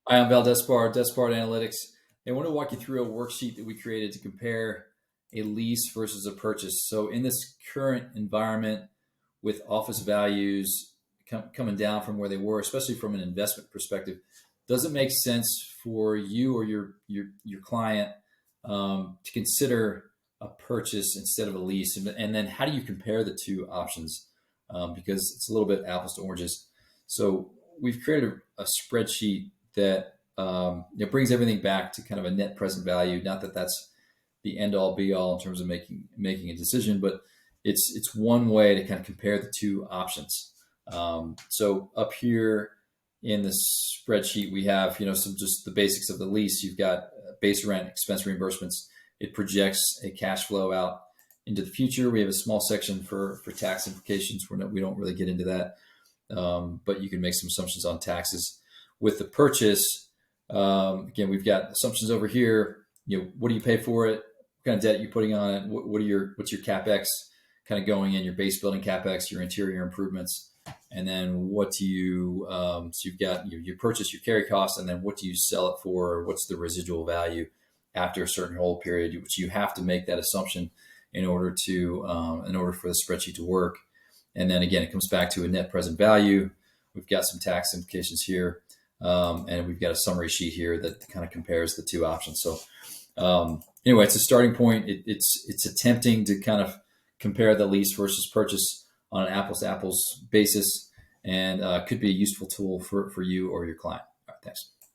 Hi, I'm Val Despard, Despard Analytics. I want to walk you through a worksheet that we created to compare a lease versus a purchase. So in this current environment with office values coming down from where they were, especially from an investment perspective, does it make sense for you or your client to consider a purchase instead of a lease? And then how do you compare the two options? Because it's a little bit apples to oranges. So we've created a spreadsheet that it brings everything back to kind of a net present value. Not that that's the end all be all in terms of making a decision, but it's one way to kind of compare the two options. So up here in the spreadsheet, we have some just the basics of the lease. You've got base rent, expense reimbursements. It projects a cash flow out into the future. We have a small section for tax implications. We don't really get into that, but you can make some assumptions on taxes. With the purchase, again, we've got assumptions over here. What do you pay for it? What kind of debt you're putting on it? What's your capex kind of going in? Your base building capex, your interior improvements, and then what do you? So you've got your purchase, your carry costs, and then what do you sell it for? Or what's the residual value after a certain hold period? Which you have to make that assumption in order for the spreadsheet to work. And then again, it comes back to a net present value. We've got some tax implications here. And we've got a summary sheet here that kind of compares the two options. So anyway, it's a starting point. It's attempting to kind of compare the lease versus purchase on an apples to apples basis, and could be a useful tool for you or your client. All right, thanks.